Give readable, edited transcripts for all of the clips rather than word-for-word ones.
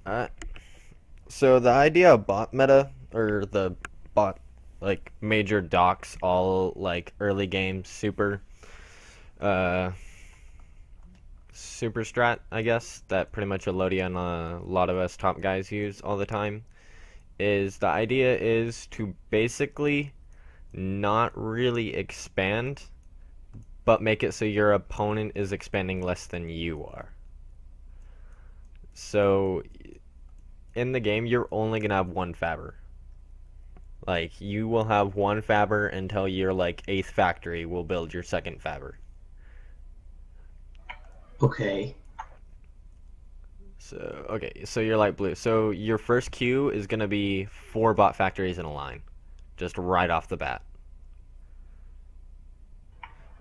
Uh, so the idea of bot meta or the bot like major docs, all like early game uh super strat, I guess, that pretty much Elodia and a lot of us top guys use all the time, is the idea is to basically not really expand, but make it so your opponent is expanding less than you are. So in the game, you're only gonna have one Faber. Like, you will have one Faber until your like eighth factory will build your second Faber. Okay. So okay, so you're light blue. So your first queue is gonna be four bot factories in a line, just right off the bat.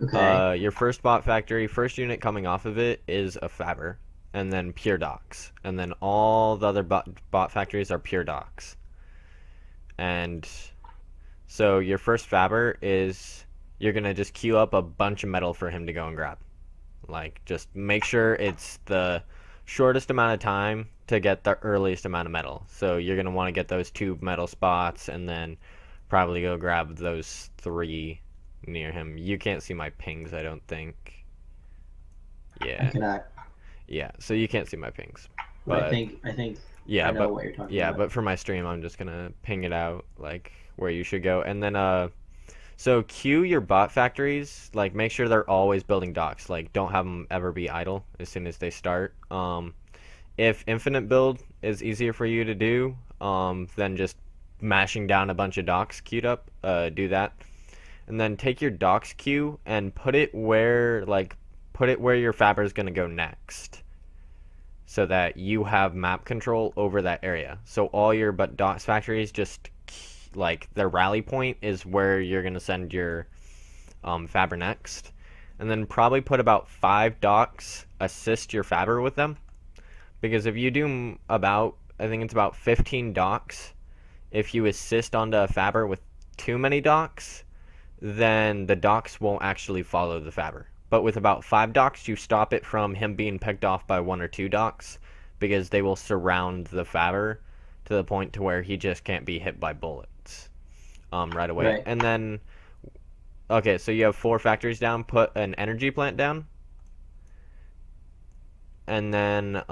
Okay. Your first bot factory, first unit coming off of it is a Faber, and then pure docks, and then all the other bot factories are pure docks. And so your first Faber is you're gonna just queue up a bunch of metal for him to go and grab. Like, just make sure it's the shortest amount of time to get the earliest amount of metal. So you're gonna want to get those two metal spots, and then probably go grab those three near him. You can't see my pings, I don't think. I Yeah, cannot. yeah. So you can't see my pings, But I but think I think I yeah, know but what you're talking yeah, about. but for my stream, I'm just gonna ping it out like where you should go, and then so queue your bot factories. Like, make sure they're always building docks. Like, don't have them ever be idle as soon as they start. If infinite build is easier for you to do, than just mashing down a bunch of docks queued up, do that. And then take your docks queue and put it where your Faber is gonna go next, so that you have map control over that area. So all your but docks factories just like their rally point is where you're gonna send your Faber next, and then probably put about five docks assist your Faber with them, because if you do about, I think it's about 15 docks, if you assist onto a Faber with too many docks, then the docks won't actually follow the Faber. But with about five docks, you stop it from him being picked off by one or two docks, because they will surround the Faber to the point to where he just can't be hit by bullets right away. Right. And then, okay, so you have four factories down. Put an energy plant down, and then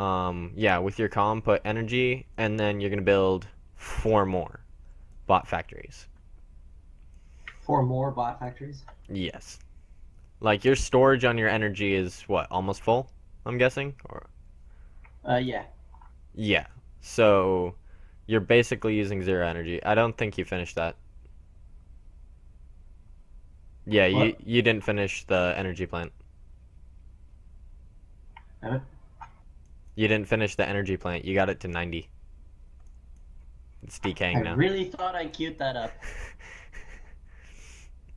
yeah, with your column, put energy, and then you're gonna build four more bot factories. Four more bot factories. Yes. Like, your storage on your energy is what, almost full? I'm guessing, or Yeah. yeah. So you're basically using zero energy. I don't think you finished that. Yeah, you What? you didn't finish the energy plant. Uh, You didn't finish the energy plant. You got it to 90. It's I decaying now. really thought I queued that up.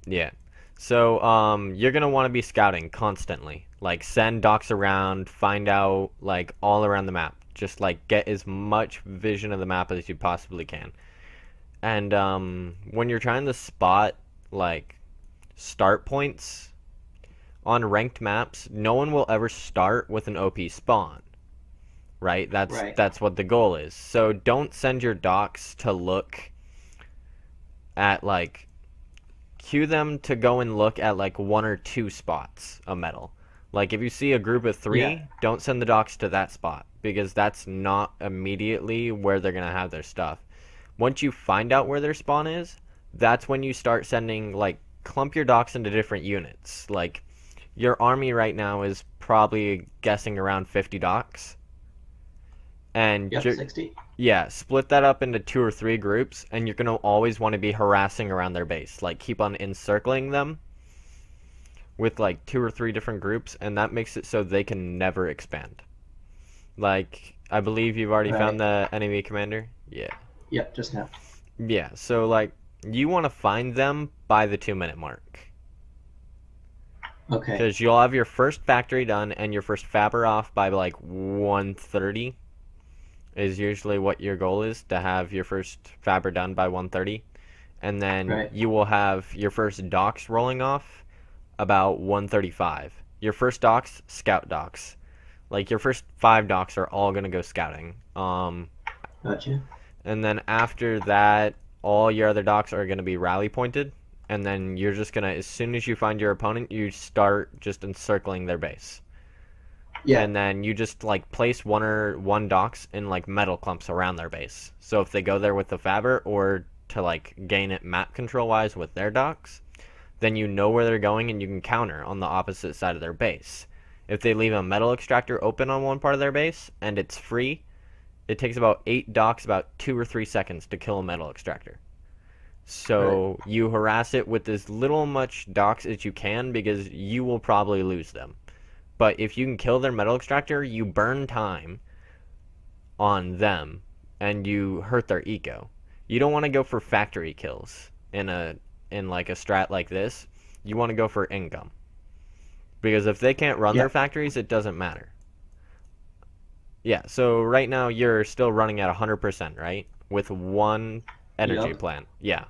Yeah. So you're gonna want to be scouting constantly. Like, send docs around, find out like all around the map. Just like get as much vision of the map as you possibly can. And when you're trying to spot like start points on ranked maps, no one will ever start with an OP spawn, right? That's Right. that's what the goal is. So don't send your docs to look at like cue them to go and look at like one or two spots of metal. Like, if you see a group of Yeah. three, don't send the docs to that spot, because that's not immediately where they're gonna have their stuff. Once you find out where their spawn is, that's when you start sending like clump your docs into different units. Like, your army right now is probably guessing around 50 docs, and Yep. 60. yeah, split that up into two or three groups, and you're gonna always want to be harassing around their base. Like, keep on encircling them with like two or three different groups, and that makes it so they can never expand. Like, I believe you've already found Right. the enemy commander. Yeah. Yep. Just now. Yeah, so like you want to find them by the 2 minute mark. Okay. Because you'll have your first factory done and your first Faber off by like 1:30 is usually what your goal is, to have your first Faber done by 1:30. And then Right. you will have your first docks rolling off about 1:35. Your first docks, scout docks. Like your first 5 docks are all gonna go scouting. Gotcha. And then after that, all your other docks are gonna be rally pointed. And then you're just gonna, as soon as you find your opponent, you start just encircling their base. Yeah. And then you just like place one docks in like metal clumps around their base. So if they go there with the Faber or to like gain it map control wise with their docks, then you know where they're going and you can counter on the opposite side of their base. If they leave a metal extractor open on one part of their base and it's free, it takes about 8 docks about 2 or 3 seconds to kill a metal extractor. So you harass it with as little much docks as you can because you will probably lose them. But if you can kill their metal extractor, you burn time on them and you hurt their eco. You don't want to go for factory kills in like a strat like this. You want to go for income. Because if they can't run their factories, it doesn't matter. Yeah, so right now you're still running at 100%, right? With one energy plant. Yeah.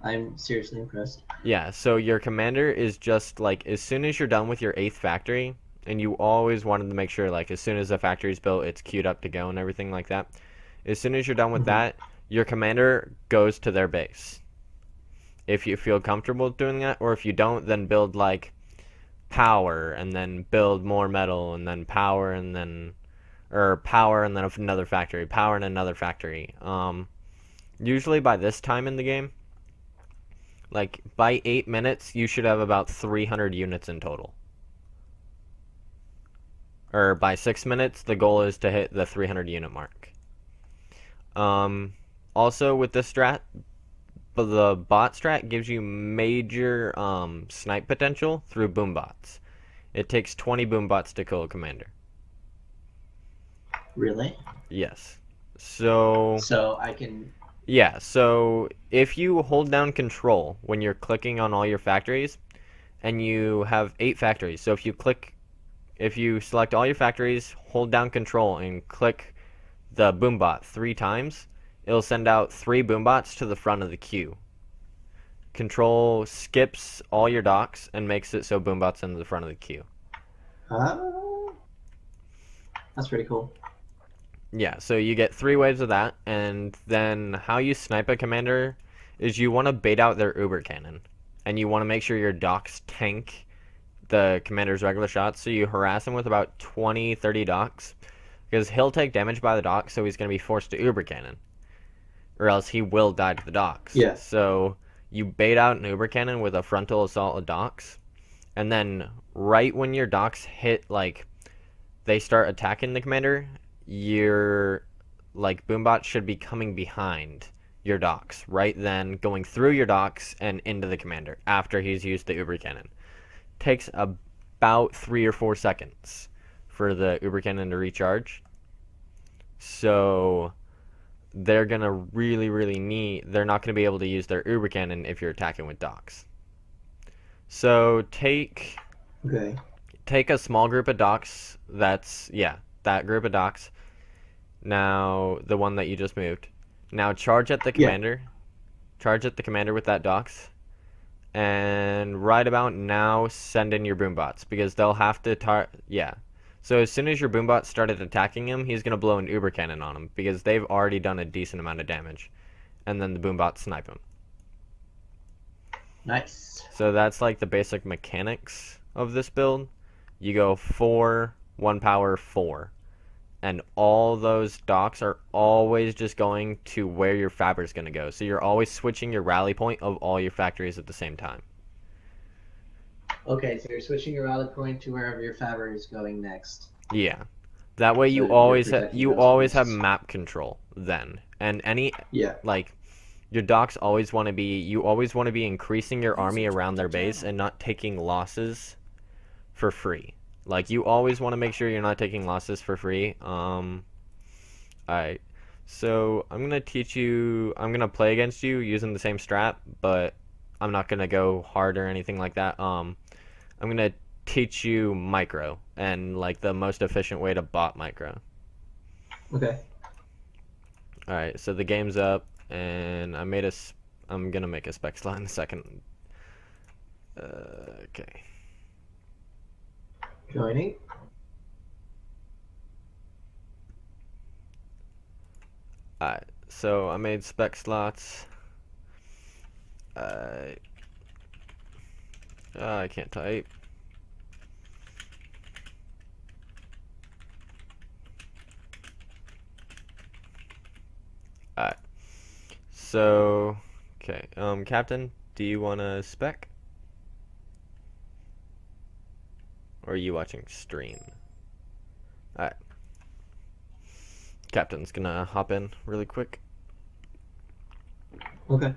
I'm seriously impressed. Yeah, so your commander is just like, as soon as you're done with your 8th factory, and you always wanted to make sure, like, as soon as the factory's built, it's queued up to go and everything like that. As soon as you're done with that, your commander goes to their base. If you feel comfortable doing that, or if you don't, then build, like, power, and then build more metal, and then power, and then... Or power, and then another factory. Power, and another factory. Usually by this time in the game, like, by 8 minutes, you should have about 300 units in total. Or by 6 minutes, the goal is to hit the 300 unit mark. Also, with this strat, the bot strat gives you major snipe potential through boom bots. It takes 20 boom bots to kill a commander. Really? Yes. So I can... Yeah, so if you hold down control when you're clicking on all your factories, and you have 8 factories, so if you select all your factories, hold down control, and click the boombot 3 times, it'll send out 3 boombots to the front of the queue. Control skips all your docks and makes it so boombot's in the front of the queue. That's pretty cool. Yeah, so you get 3 waves of that, and then how you snipe a commander is you want to bait out their Uber Cannon, and you want to make sure your docks tank the commander's regular shots, so you harass him with about 20, 30 docks, because he'll take damage by the dock, so he's going to be forced to Uber Cannon, or else he will die to the docks. Yeah. So you bait out an Uber Cannon with a frontal assault of docks, and then right when your docks hit, like, they start attacking the commander, your, like, boombot should be coming behind your docks, right then, going through your docks and into the commander after he's used the Uber Cannon. Takes about 3 or 4 seconds for the Uber Cannon to recharge. So they're gonna they're not gonna be able to use their Uber Cannon if you're attacking with docks. So take a small group of docks. That group of docks. Now the one that you just moved. Now charge at the commander. Charge at the commander with that docks. And right about now, send in your boombots, because they'll have to So as soon as your boombot started attacking him, he's going to blow an Uber Cannon on him, because they've already done a decent amount of damage. And then the boombots snipe him. Nice. So that's like the basic mechanics of this build. You go 4, 1 power, 4. And all those docks are always just going to where your Faber is going to go. So you're always switching your rally point of all your factories at the same time. Okay, so you're switching your rally point to wherever your Faber is going next. Yeah. That way you always have map control then. And like, your docks always want to be, you always want to be increasing your army around their base and not taking losses for free. Like, you always want to make sure you're not taking losses for free. Alright. So, I'm going to play against you using the same strat, but I'm not going to go hard or anything like that. I'm going to teach you micro, and, like, the most efficient way to bot micro. Okay. Alright, so the game's up, and I'm going to make a spec slot in a second. Okay. Joining. so I made spec slots. I can't type. Alright. So, okay. Captain, do you want to spec? Or are you watching stream? Alright. Captain's gonna hop in really quick. Okay.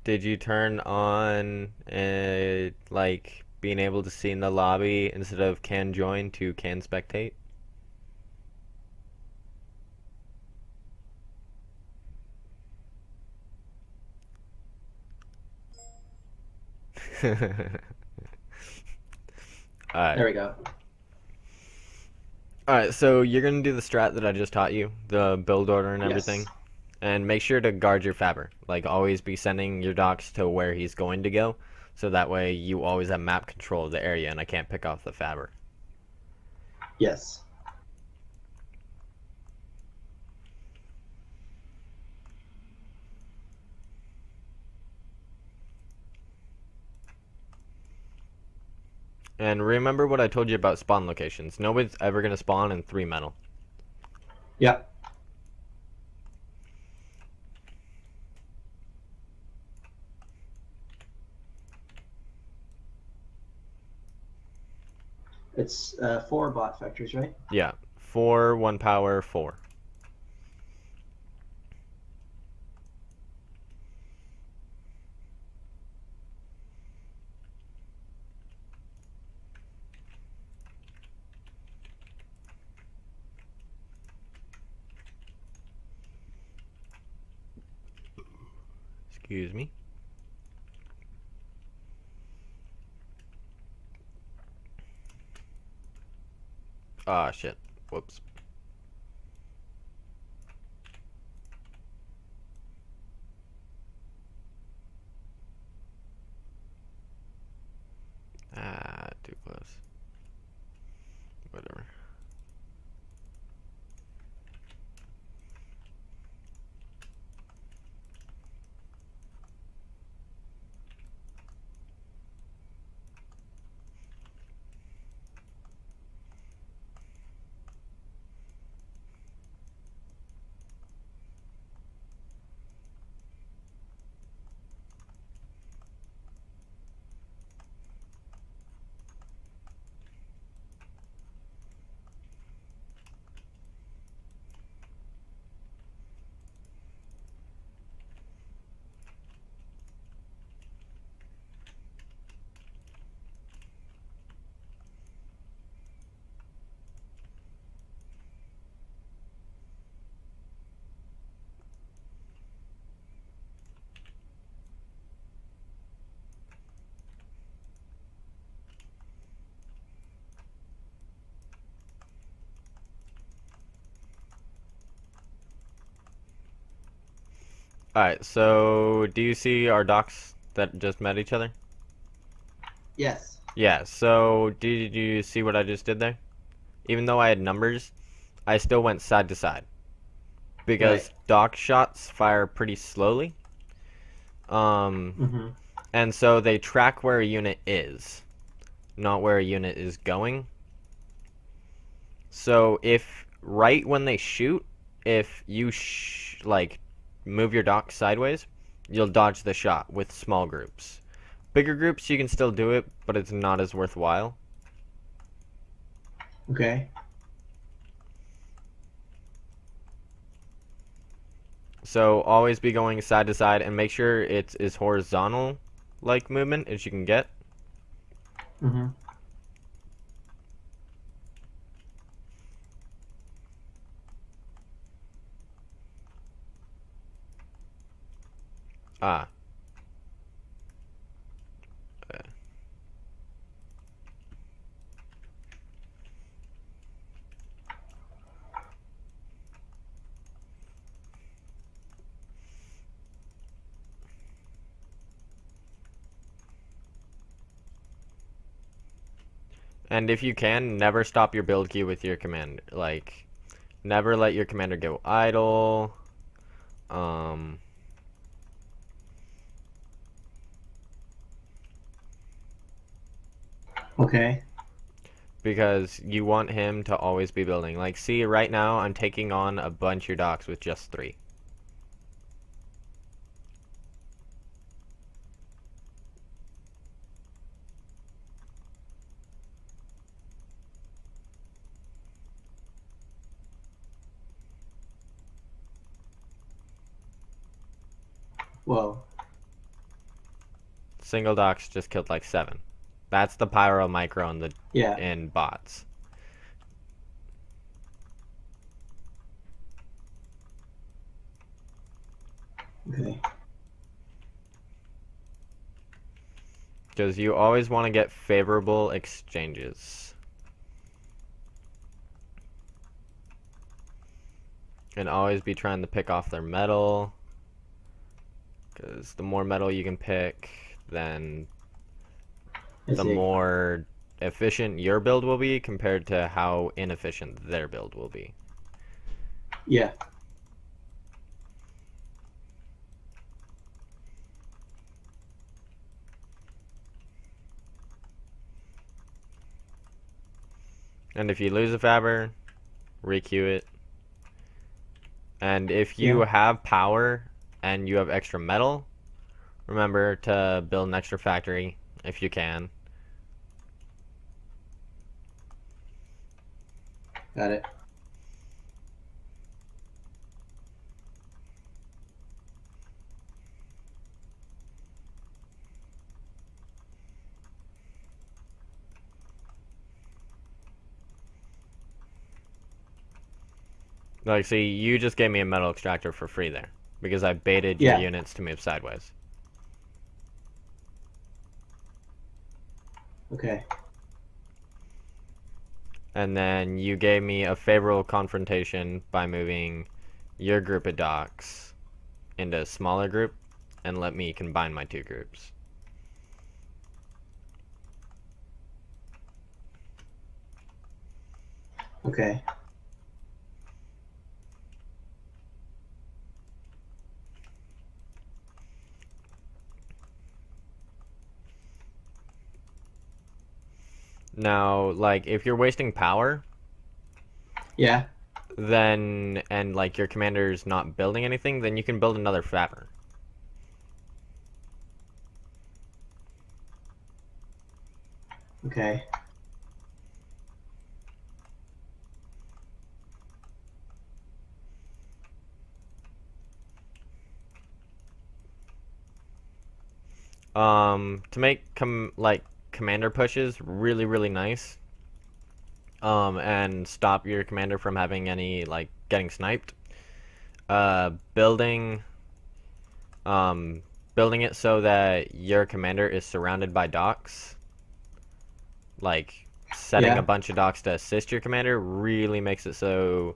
Did you turn on like being able to see in the lobby instead of can join to can spectate? Alright. There we go. Alright, so you're gonna do the strat that I just taught you, the build order and everything. Yes. And make sure to guard your Faber. Like, always be sending your docs to where he's going to go, so that way you always have map control of the area and I can't pick off the Faber. Yes. And remember what I told you about spawn locations. Nobody's ever gonna spawn in 3 metal. Yep. It's 4 bot factories, right? Yeah. 4, 1 power, 4. Excuse me. Ah, shit. Whoops. Ah, too close. Whatever. Alright, so do you see our docs that just met each other? Yes. Yeah, so did you see what I just did there? Even though I had numbers, I still went side to side. Because Right. dock shots fire pretty slowly. Mm-hmm. And so they track where a unit is, not where a unit is going. So if right when they shoot, if you like move your dock sideways, you'll dodge the shot with small groups. Bigger groups you can still do it, but it's not as worthwhile. Okay. So always be going side to side and make sure it's as horizontal like movement as you can get. Mm-hmm. Ah. And if you can, never stop your build queue with your command. Like, never let your commander go idle. Um, Okay. because you want him to always be building. Like, see, right now I'm taking on a bunch of your docks with just 3. Whoa. Single docks just killed like 7. That's the pyro micro and the Yeah. in bots. Okay. Because you always want to get favorable exchanges. And always be trying to pick off their metal. Because the more metal you can pick, then I the see. more efficient your build will be compared to how inefficient their build will be. Yeah. And if you lose a Faber, requeue it. And if you Yeah. have power and you have extra metal, remember to build an extra factory if you can. Got it. Like, see, you just gave me a metal extractor for free there because I baited your Yeah. units to move sideways. Okay. And then you gave me a favorable confrontation by moving your group of docks into a smaller group and let me combine my 2 groups. Okay. Now, like, if you're wasting power, Yeah. then, and like your commander's not building anything, then you can build another Faber. Okay. To make commander pushes really nice, and stop your commander from having any like getting sniped. Building, building it so that your commander is surrounded by docks, like setting a Yeah. bunch of docks to assist your commander, really makes it so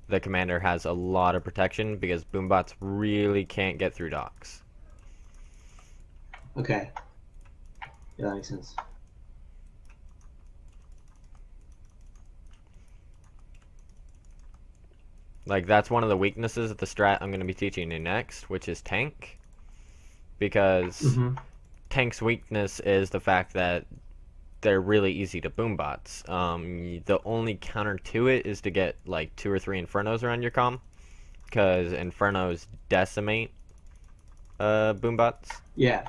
the commander has a lot of protection because boombots really can't get through docks. Okay. Yeah, that makes sense. Like, that's one of the weaknesses of the strat I'm going to be teaching you next, which is tank. Because Mm-hmm. tank's weakness is the fact that they're really easy to boombots. The only counter to it is to get like 2 or 3 infernos around your comm, because infernos decimate boombots. Yeah.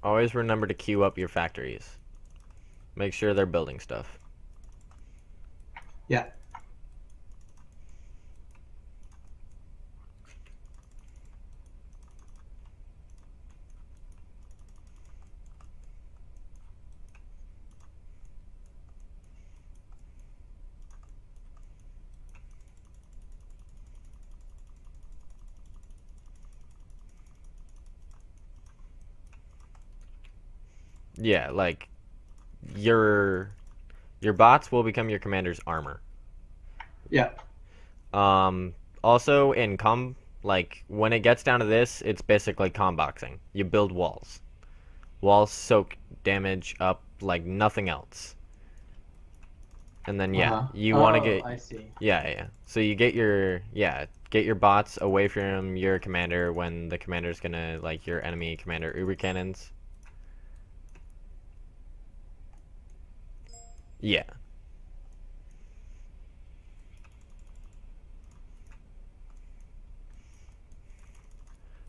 Always remember to queue up your factories. Make sure they're building stuff. Yeah. Yeah, like your bots will become your commander's armor. Yeah. Also in like when it gets down to this, it's basically comboxing. You build walls. Walls soak damage up like nothing else. And then yeah, Uh-huh. you want to Oh, get I see. yeah. So you get your bots away from your commander when the commander's gonna like your enemy commander uber cannons. Yeah.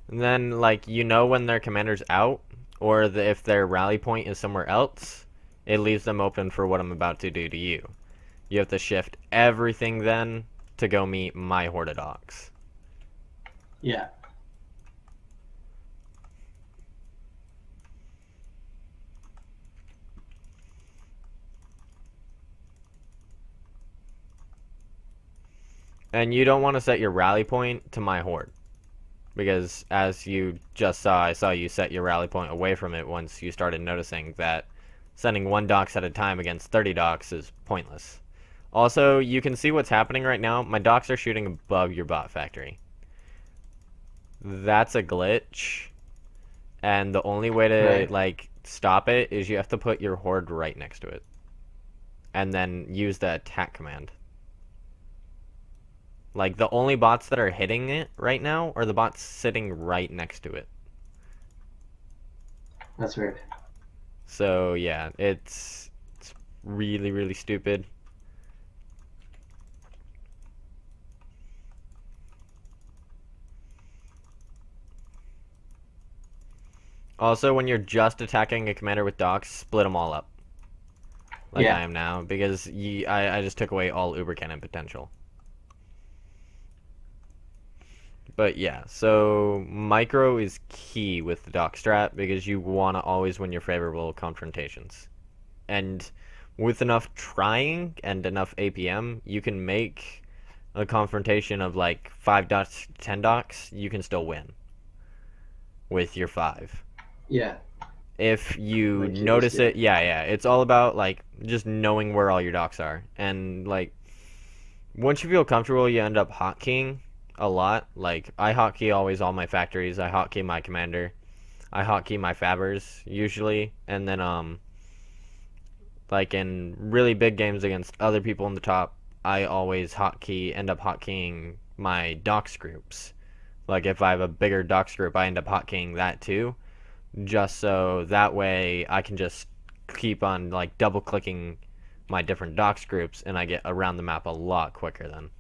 And then like when their commander's out or if their rally point is somewhere else, it leaves them open for what I'm about to do to you. You have to shift everything then to go meet my Horde of Dogs. Yeah. And you don't want to set your rally point to my Horde. Because as you just saw, I saw you set your rally point away from it once you started noticing that sending 1 dox at a time against 30 dox is pointless. Also, you can see what's happening right now. My docs are shooting above your bot factory. That's a glitch. And the only way to Right. like stop it is you have to put your horde right next to it. And then use the attack command. Like the only bots that are hitting it right now are the bots sitting right next to it. That's weird. So yeah, it's really really stupid. Also, when you're just attacking a commander with docs, split them all up. Like Yeah. I am now, because I just took away all Uber Cannon potential. But yeah, so micro is key with the doc strat because you want to always win your favorable confrontations. And with enough trying and enough APM, you can make a confrontation of like 5 docs, 10 docs, you can still win with your 5. Yeah. If you Like you just notice it, did. yeah, it's all about like just knowing where all your docs are. And like once you feel comfortable, you end up hotkeying a lot. Like I hotkey always all my factories. I hotkey my commander. I hotkey my fabbers usually, and then like in really big games against other people in the top, I always end up hotkeying my docs groups. Like if I have a bigger docs group, I end up hotkeying that too, just so that way I can just keep on like double clicking my different docs groups and I get around the map a lot quicker then.